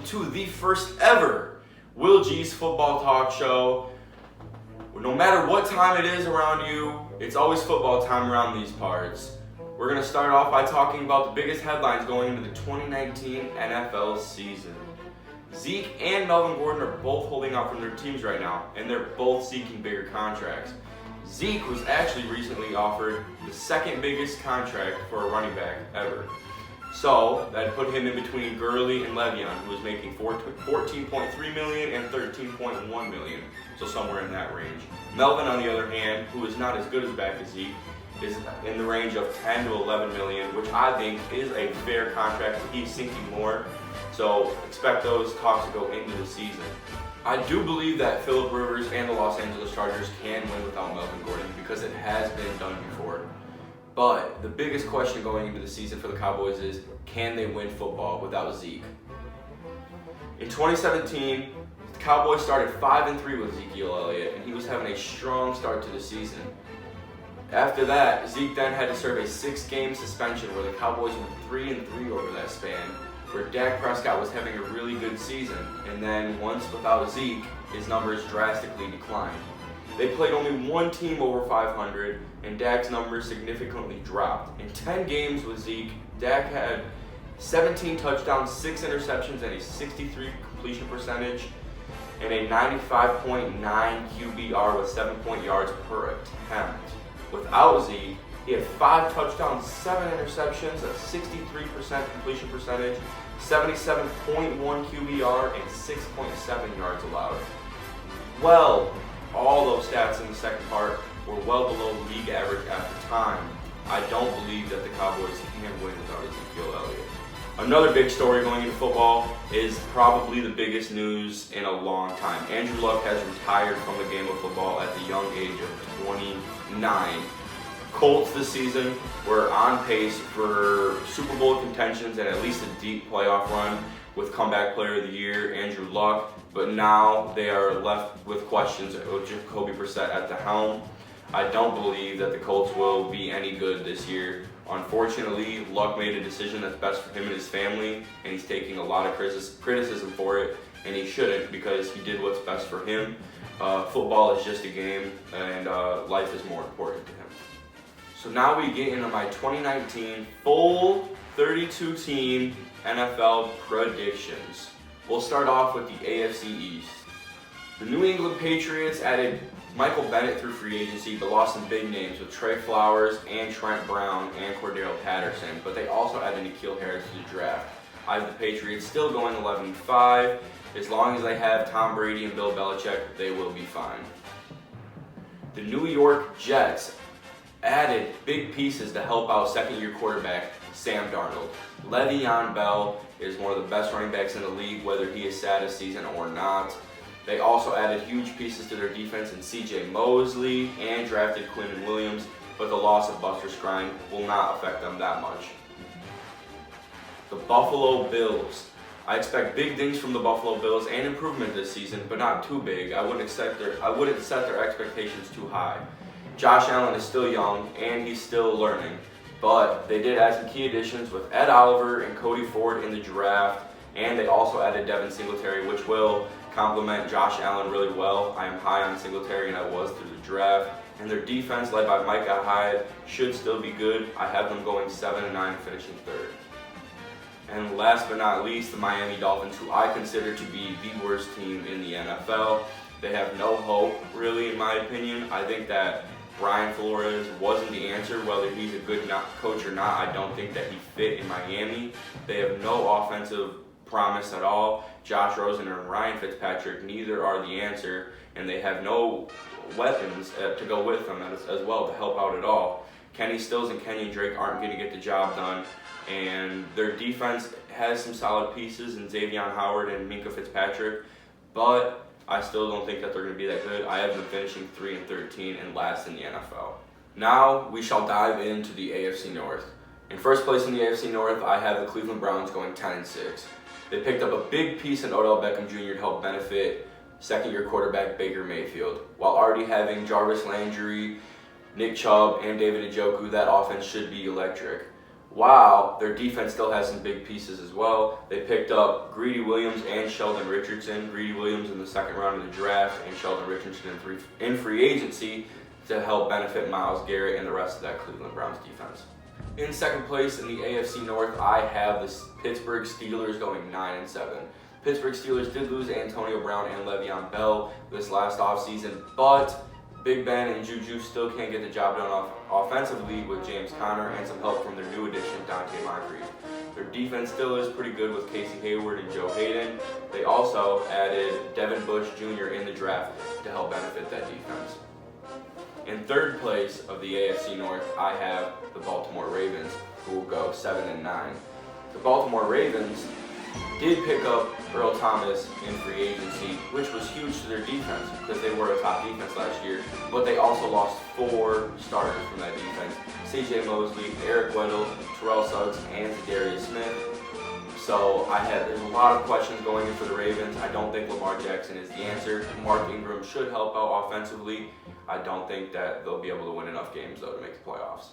welcome to the first ever Will G's Football Talk Show. No matter what time it is around you, it's always football time around these parts. We're going to start off by talking about the biggest headlines going into the 2019 NFL season. Zeke and Melvin Gordon are both holding out from their teams right now, and they're both seeking bigger contracts. Zeke was actually recently offered the second biggest contract for a running back ever. So that put him in between Gurley and Le'Veon, who was making $14.3 million and $13.1 million, so somewhere in that range. Melvin, on the other hand, who is not as good as back as Zeke, is in the range of $10 to $11 million, which I think is a fair contract. He's sinking more, so expect those talks to go into the season. I do believe that Phillip Rivers and the Los Angeles Chargers can win without Melvin Gordon because it has been done before. But the biggest question going into the season for the Cowboys is, can they win football without Zeke? In 2017, the Cowboys started 5-3 with Ezekiel Elliott, and he was having a strong start to the season. After that, Zeke then had to serve a 6-game suspension where the Cowboys went 3-3 over that span, where Dak Prescott was having a really good season, and then once without Zeke, his numbers drastically declined. They played only one team over 500, and Dak's numbers significantly dropped. In 10 games with Zeke, Dak had 17 touchdowns, 6 interceptions, and a 63 completion percentage, and a 95.9 QBR with 7 yards per attempt. Without Zeke, he had 5 touchdowns, 7 interceptions, a 63% completion percentage, 77.1 QBR, and 6.7 yards allowed. Well, all those stats in the second part were well below league average at the time. I don't believe that the Cowboys can win without Ezekiel Elliott. Another big story going into football is probably the biggest news in a long time. Andrew Luck has retired from the game of football at the young age of 29. Colts this season were on pace for Super Bowl contentions and at least a deep playoff run with Comeback Player of the Year, Andrew Luck. But now they are left with questions with Jacoby Brissett at the helm. I don't believe that the Colts will be any good this year. Unfortunately, Luck made a decision that's best for him and his family, and he's taking a lot of criticism for it, and he shouldn't because he did what's best for him. Football is just a game, and life is more important to him. So now we get into my 2019 full 32-team NFL predictions. We'll start off with the AFC East. The New England Patriots added Michael Bennett through free agency, but lost some big names with Trey Flowers and Trent Brown and Cordero Patterson, but they also added N'Keal Harris to the draft. I have the Patriots still going 11-5. As long as they have Tom Brady and Bill Belichick, they will be fine. The New York Jets added big pieces to help out second-year quarterback Sam Darnold. Le'Veon Bell is one of the best running backs in the league, whether he is sad this season or not. They also added huge pieces to their defense in C.J. Mosley and drafted Quinnen Williams, but the loss of Buster Skrine will not affect them that much. The Buffalo Bills. I expect big things from the Buffalo Bills and improvement this season, but not too big. I wouldn't set their expectations too high. Josh Allen is still young and he's still learning, but they did add some key additions with Ed Oliver and Cody Ford in the draft, and they also added Devin Singletary, which will complement Josh Allen really well. I am high on Singletary, and I was through the draft. And their defense, led by Micah Hyde, should still be good. I have them going 7-9, finishing third. And last but not least, the Miami Dolphins, who I consider to be the worst team in the NFL. They have no hope, really, in my opinion. I think that Brian Flores wasn't the answer. Whether he's a good coach or not, I don't think that he fit in Miami. They have no offensive promise at all. Josh Rosen and Ryan Fitzpatrick, neither are the answer, and they have no weapons to go with them as well to help out at all. Kenny Stills and Kenyon Drake aren't going to get the job done, and their defense has some solid pieces in Xavier Howard and Minka Fitzpatrick, but I still don't think that they're going to be that good. I have them finishing 3-13 and last in the NFL. Now we shall dive into the AFC North. In first place in the AFC North, I have the Cleveland Browns going 10-6. They picked up a big piece in Odell Beckham Jr. to help benefit second-year quarterback Baker Mayfield. While already having Jarvis Landry, Nick Chubb, and David Njoku, that offense should be electric. while their defense still has some big pieces as well. They picked up Greedy Williams and Sheldon Richardson. Greedy Williams in the second round of the draft and Sheldon Richardson in free agency to help benefit Myles Garrett and the rest of that Cleveland Browns defense. In second place in the AFC North, I have the Pittsburgh Steelers going 9-7. Pittsburgh Steelers did lose Antonio Brown and Le'Veon Bell this last offseason, but Big Ben and Juju still can't get the job done offensively with James Conner and some help from their new addition, Dante Moncrief. Their defense still is pretty good with Casey Hayward and Joe Hayden. They also added Devin Bush Jr. in the draft to help benefit that defense. In third place of the AFC North, I have the Baltimore Ravens, who will go 7-9. The Baltimore Ravens did pick up Earl Thomas in free agency, which was huge to their defense because they were a top defense last year, but they also lost 4 starters from that defense. C.J. Mosley, Eric Weddle, Terrell Suggs, and Darius Smith. So there's a lot of questions going in for the Ravens. I don't think Lamar Jackson is the answer. Mark Ingram should help out offensively. I don't think that they'll be able to win enough games though to make the playoffs.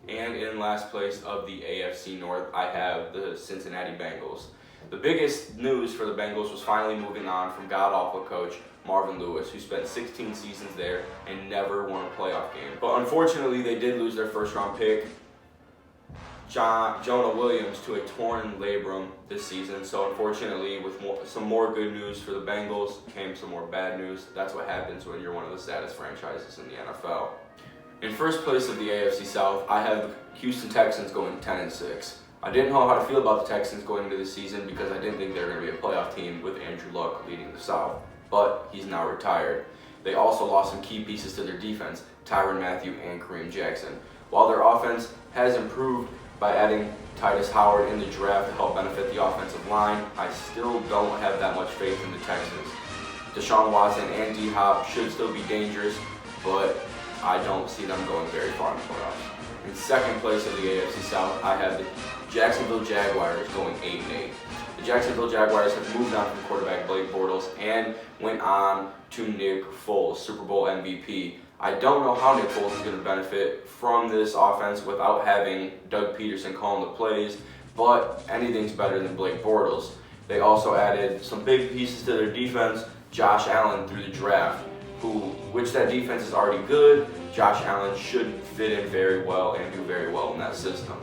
And in last place of the AFC North, I have the Cincinnati Bengals. The biggest news for the Bengals was finally moving on from god-awful coach Marvin Lewis, who spent 16 seasons there and never won a playoff game. But unfortunately, they did lose their first-round pick, Jonah Williams, to a torn labrum this season. So unfortunately, with some more good news for the Bengals came some more bad news. That's what happens when you're one of the saddest franchises in the NFL. In first place of the AFC South, I have the Houston Texans going 10-6. I didn't know how to feel about the Texans going into the season because I didn't think they were going to be a playoff team with Andrew Luck leading the South, but he's now retired. They also lost some key pieces to their defense, Tyrann Mathieu and Kareem Jackson. While their offense has improved by adding Titus Howard in the draft to help benefit the offensive line, I still don't have that much faith in the Texans. Deshaun Watson and D-Hop should still be dangerous, but I don't see them going very far in the playoffs. In second place of the AFC South, I have the Jacksonville Jaguars going 8-8. The Jacksonville Jaguars have moved on from quarterback Blake Bortles and went on to Nick Foles, Super Bowl MVP. I don't know how Nick Foles is going to benefit from this offense without having Doug Peterson calling the plays, but anything's better than Blake Bortles. They also added some big pieces to their defense, Josh Allen through the draft, which that defense is already good. Josh Allen should fit in very well and do very well in that system.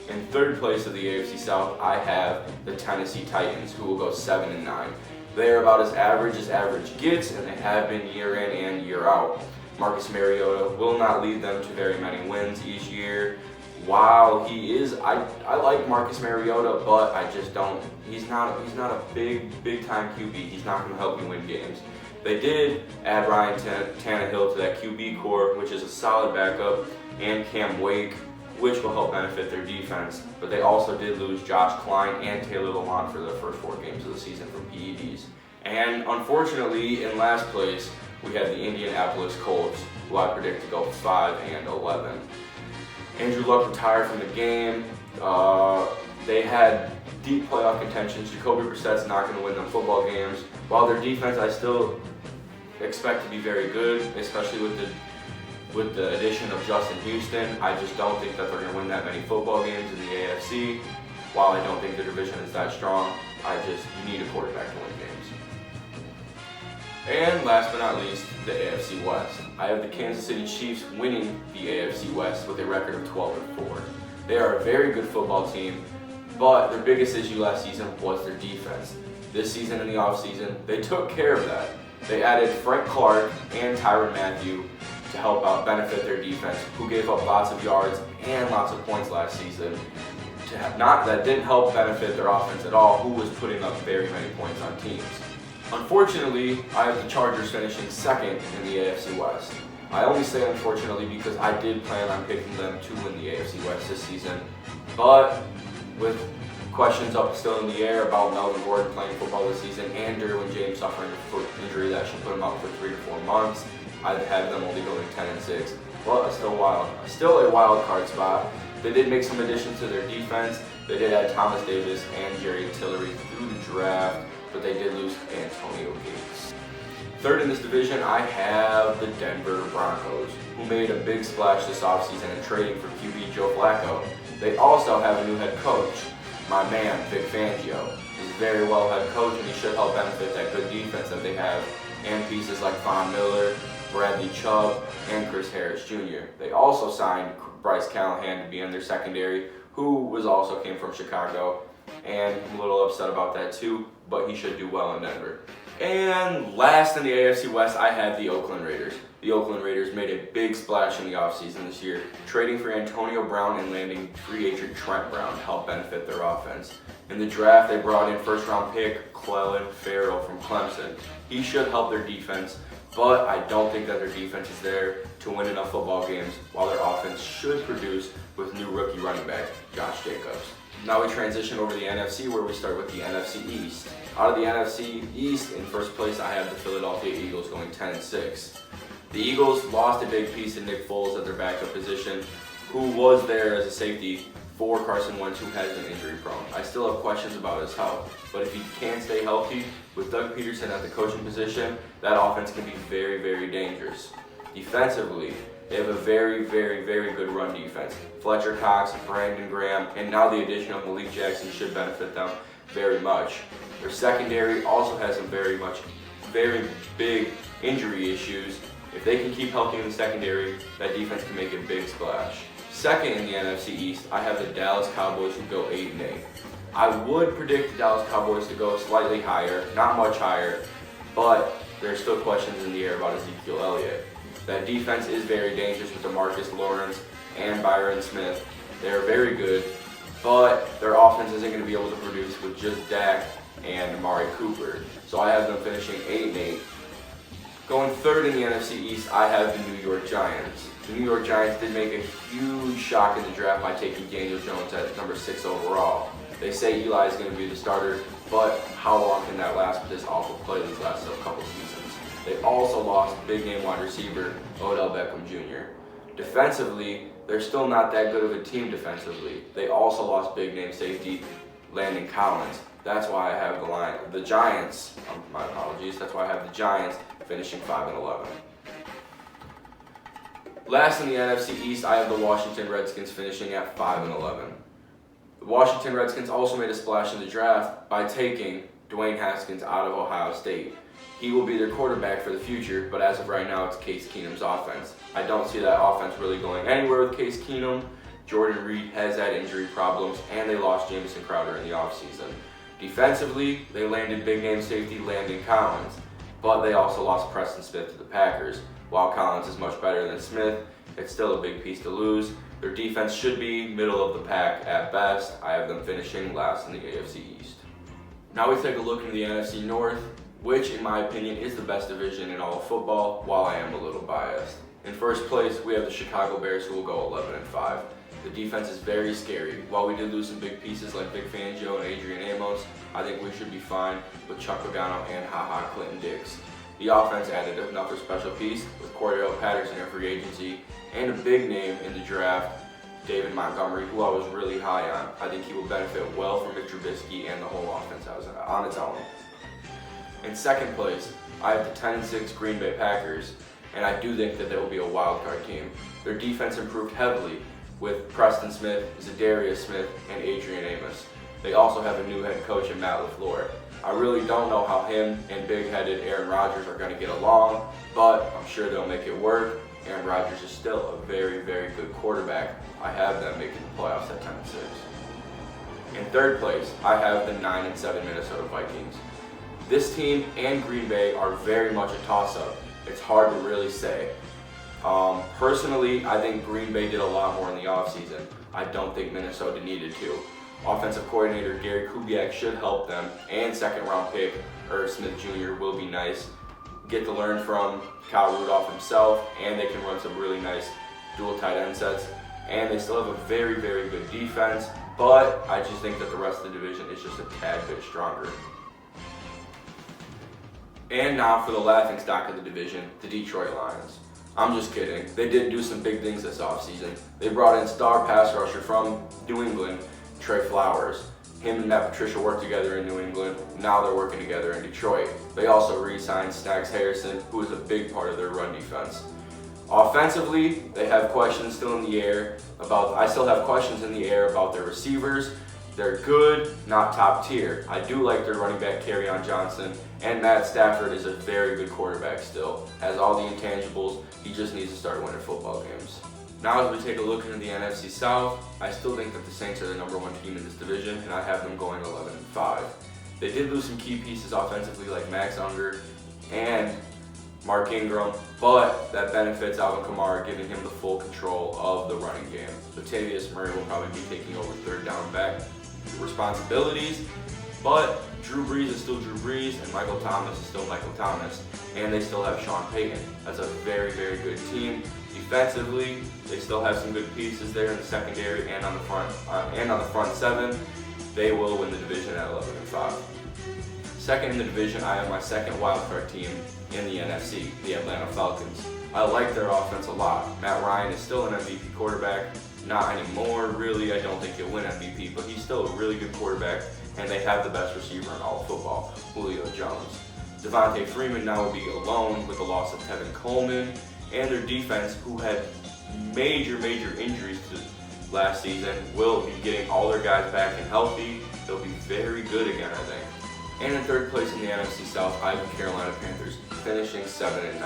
In third place of the AFC South, I have the Tennessee Titans, who will go 7-9. They are about as average gets, and they have been year in and year out. Marcus Mariota will not lead them to very many wins each year. While he is, I like Marcus Mariota, but I just don't. He's not a big time QB. He's not going to help you win games. They did add Ryan Tannehill to that QB core, which is a solid backup, and Cam Wake, which will help benefit their defense. But they also did lose Josh Klein and Taylor Lamont for the first 4 games of the season from PEDs. And unfortunately, in last place, we have the Indianapolis Colts, who I predict to go 5-11. Andrew Luck retired from the game. They had deep playoff contentions. Jacoby Brissett's not going to win them football games. While their defense, I still expect to be very good, especially with the addition of Justin Houston. I just don't think that they're going to win that many football games in the AFC. While I don't think the division is that strong, you need a quarterback to win games. And last but not least, the AFC West. I have the Kansas City Chiefs winning the AFC West with a record of 12-4. They are a very good football team, but their biggest issue last season was their defense. This season in the offseason, they took care of that. They added Frank Clark and Tyrann Mathieu to help out benefit their defense, who gave up lots of yards and lots of points last season. That didn't help benefit their offense at all, who was putting up very many points on teams. Unfortunately, I have the Chargers finishing second in the AFC West. I only say unfortunately because I did plan on picking them to win the AFC West this season, but with questions still in the air about Melvin Gordon playing football this season and Derwin James suffering a foot injury that should put him out for 3 to 4 months, I've had them only going 10-6, but still a wild card spot. They did make some additions to their defense. They did add Thomas Davis and Jerry Tillery through the draft, but they did lose Antonio Gates. Third in this division, I have the Denver Broncos, who made a big splash this offseason in trading for QB Joe Flacco. They also have a new head coach, my man, Vic Fangio. He's a very well head coach, and he should help benefit that good defense that they have, and pieces like Von Miller, Bradley Chubb, and Chris Harris Jr. They also signed Bryce Callahan to be in their secondary, who also came from Chicago, and I'm a little upset about that too, but he should do well in Denver. And last in the AFC West, I have the Oakland Raiders. The Oakland Raiders made a big splash in the offseason this year, trading for Antonio Brown and landing free agent Trent Brown to help benefit their offense. In the draft, they brought in first-round pick Clelin Ferrell from Clemson. He should help their defense, but I don't think that their defense is there to win enough football games, while their offense should produce with new rookie running back Josh Jacobs. Now we transition over to the NFC, where we start with the NFC East. Out of the NFC East, in first place, I have the Philadelphia Eagles going 10-6. The Eagles lost a big piece in Nick Foles at their backup position, who was there as a safety for Carson Wentz, who has been injury prone. I still have questions about his health, but if he can stay healthy, with Doug Peterson at the coaching position, that offense can be very, very dangerous. Defensively, they have a very, very, very good run defense. Fletcher Cox, Brandon Graham, and now the addition of Malik Jackson should benefit them very much. Their secondary also has some very big injury issues. If they can keep healthy in the secondary, that defense can make a big splash. Second in the NFC East, I have the Dallas Cowboys, who go 8-8. I would predict the Dallas Cowboys to go slightly higher, not much higher, but there's still questions in the air about Ezekiel Elliott. That defense is very dangerous with DeMarcus Lawrence and Byron Smith. They're very good, but their offense isn't going to be able to produce with just Dak and Amari Cooper. So I have them finishing 8-8. Going third in the NFC East, I have the New York Giants. The New York Giants did make a huge shock in the draft by taking Daniel Jones at number 6 overall. They say Eli is going to be the starter, but how long can that last with this awful play these last couple seasons? They also lost big-name wide receiver Odell Beckham Jr. Defensively, they're still not that good of a team defensively. They also lost big-name safety Landon Collins. That's why I have the Giants. My apologies. That's why I have the Giants finishing 5-11. Last in the NFC East, I have the Washington Redskins finishing at 5-11. The Washington Redskins also made a splash in the draft by taking Dwayne Haskins out of Ohio State. He will be their quarterback for the future, but as of right now, it's Case Keenum's offense. I don't see that offense really going anywhere with Case Keenum. Jordan Reed has had injury problems, and they lost Jamison Crowder in the offseason. Defensively, they landed big-name safety Landon Collins, but they also lost Preston Smith to the Packers. While Collins is much better than Smith, it's still a big piece to lose. Their defense should be middle of the pack at best. I have them finishing last in the AFC East. Now we take a look into the NFC North, which in my opinion is the best division in all of football, while I am a little biased. In first place, we have the Chicago Bears, who will go 11-5. The defense is very scary. While we did lose some big pieces like Vic Fangio and Adrian Amos, I think we should be fine with Chuck Pagano and Clinton Dix. The offense added another special piece with Cordell Patterson in free agency and a big name in the draft, David Montgomery, who I was really high on. I think he will benefit well from Mitch Trubisky and the whole offense on its own. In second place, I have the 10-6 Green Bay Packers, and I do think that they will be a wild card team. Their defense improved heavily with Preston Smith, Zadarius Smith, and Adrian Amos. They also have a new head coach in Matt LaFleur. I really don't know how him and big-headed Aaron Rodgers are going to get along, but I'm sure they'll make it work. Aaron Rodgers is still a very, very good quarterback. I have them making the playoffs at 10-6. In third place, I have the 9-7 Minnesota Vikings. This team and Green Bay are very much a toss-up. It's hard to really say. Personally, I think Green Bay did a lot more in the offseason. I don't think Minnesota needed to. Offensive coordinator Gary Kubiak should help them, and second-round pick Irv Smith Jr. will be nice. Get to learn from Kyle Rudolph himself, and they can run some really nice dual tight end sets. And they still have a very, very good defense, but I just think that the rest of the division is just a tad bit stronger. And now for the laughingstock of the division, the Detroit Lions. I'm just kidding. They did do some big things this offseason. They brought in star pass rusher from New England, Trey Flowers. Him and Matt Patricia worked together in New England. Now they're working together in Detroit. They also re-signed Snacks Harrison, who is a big part of their run defense. Offensively, they have questions still in the air about. I still have questions in the air about their receivers. They're good, not top tier. I do like their running back Kerryon Johnson, and Matt Stafford is a very good quarterback still. Has all the intangibles. He just needs to start winning football games. Now as we take a look into the NFC South, I still think that the Saints are the #1 team in this division, and I have them going 11-5. They did lose some key pieces offensively like Max Unger and Mark Ingram, but that benefits Alvin Kamara, giving him the full control of the running game. Latavius Murray will probably be taking over third down back responsibilities, but Drew Brees is still Drew Brees, and Michael Thomas is still Michael Thomas, and they still have Sean Payton. That's a very, very good team. Defensively, they still have some good pieces there in the secondary and on the front seven. They will win the division at 11-5. Second in the division, I have my second wildcard team in the NFC, the Atlanta Falcons. I like their offense a lot. Matt Ryan is still an MVP quarterback. Not anymore, really. I don't think he'll win MVP, but he's still a really good quarterback, and they have the best receiver in all of football, Julio Jones. Devontae Freeman now will be alone with the loss of Tevin Coleman, and their defense, who had major injuries to last season, will be getting all their guys back and healthy. They'll be very good again, I think. And in third place in the NFC South, I have the Carolina Panthers, finishing 7-9.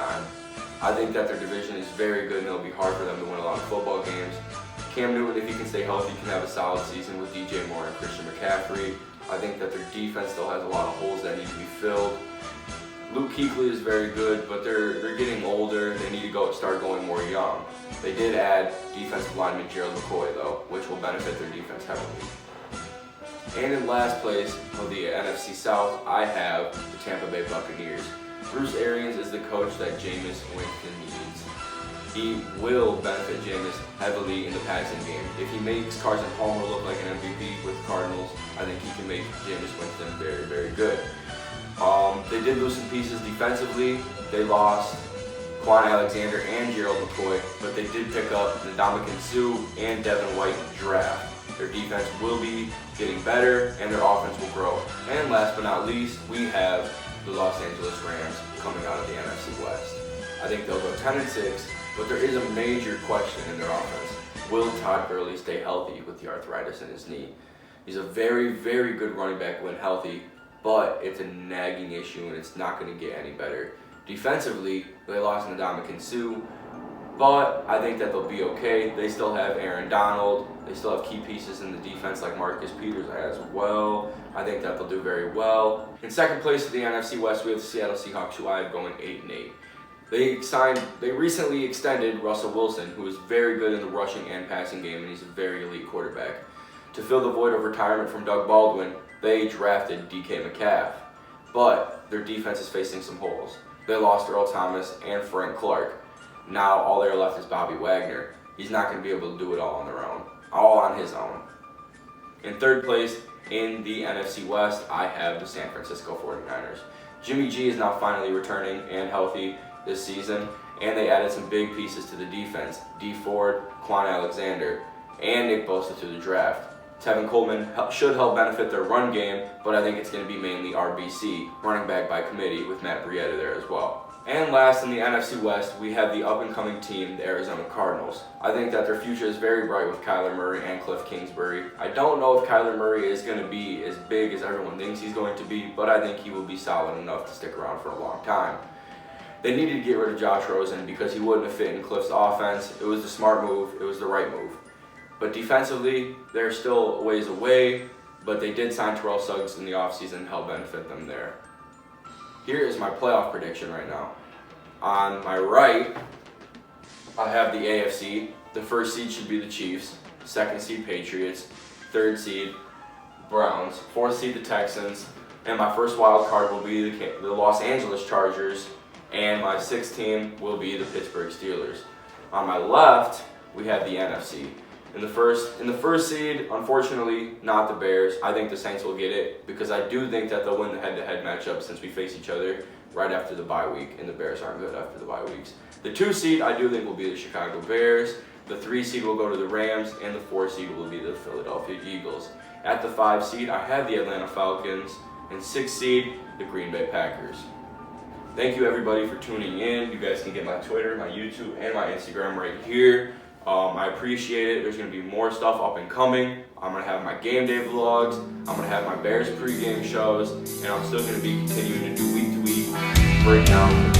I think that their division is very good, and it'll be hard for them to win a lot of football games. Cam Newton, if he can stay healthy, can have a solid season with DJ Moore and Christian McCaffrey. I think that their defense still has a lot of holes that need to be filled. Luke Kuechly is very good, but they're getting older. They need to start going more young. They did add defensive lineman Gerald McCoy, though, which will benefit their defense heavily. And in last place of the NFC South, I have the Tampa Bay Buccaneers. Bruce Arians is the coach that Jameis Winston needs. He will benefit Jameis heavily in the passing game. If he makes Carson Palmer look like an MVP with the Cardinals, I think he can make Jameis Winston very, very good. They did lose some pieces defensively. They lost Quan Alexander and Gerald McCoy, but they did pick up Ndamukong Suh and Devin White in the draft. Their defense will be getting better, and their offense will grow. And last but not least, we have the Los Angeles Rams coming out of the NFC West. I think they'll go 10-6, but there is a major question in their offense. Will Todd Gurley stay healthy with the arthritis in his knee? He's a very, very good running back when healthy, but it's a nagging issue, and it's not going to get any better. Defensively, they lost Ndamukong Suh, but I think that they'll be okay. They still have Aaron Donald. They still have key pieces in the defense like Marcus Peters as well. I think that they'll do very well. In second place of the NFC West, we have the Seattle Seahawks, who I have going 8-8. They recently extended Russell Wilson, who is very good in the rushing and passing game, and he's a very elite quarterback. To fill the void of retirement from Doug Baldwin, they drafted DK Metcalf, but their defense is facing some holes. They lost Earl Thomas and Frank Clark. Now all they're left is Bobby Wagner. He's not going to be able to do it all on his own. In third place in the NFC West, I have the San Francisco 49ers. Jimmy G is now finally returning and healthy this season, and they added some big pieces to the defense. Dee Ford, Quan Alexander, and Nick Bosa to the draft. Tevin Coleman should help benefit their run game, but I think it's going to be mainly RBC, running back by committee, with Matt Breida there as well. And last in the NFC West, we have the up-and-coming team, the Arizona Cardinals. I think that their future is very bright with Kyler Murray and Cliff Kingsbury. I don't know if Kyler Murray is going to be as big as everyone thinks he's going to be, but I think he will be solid enough to stick around for a long time. They needed to get rid of Josh Rosen because he wouldn't have fit in Cliff's offense. It was the smart move. It was the right move. But defensively, they're still a ways away, but they did sign Terrell Suggs in the offseason and help benefit them there. Here is my playoff prediction right now. On my right, I have the AFC. The first seed should be the Chiefs, second seed Patriots, third seed Browns, fourth seed the Texans, and my first wild card will be the Los Angeles Chargers, and my sixth team will be the Pittsburgh Steelers. On my left, we have the NFC. In the first seed, unfortunately, not the Bears. I think the Saints will get it because I do think that they'll win the head-to-head matchup since we face each other right after the bye week, and the Bears aren't good after the bye weeks. The 2 seed, I do think, will be the Chicago Bears. The 3 seed will go to the Rams, and the 4 seed will be the Philadelphia Eagles. At the 5 seed, I have the Atlanta Falcons, and 6 seed, the Green Bay Packers. Thank you everybody for tuning in. You guys can get my Twitter, my YouTube, and my Instagram right here. I appreciate it. There's going to be more stuff up and coming. I'm going to have my game day vlogs. I'm going to have my Bears pregame shows. And I'm still going to be continuing to do week-to-week breakdown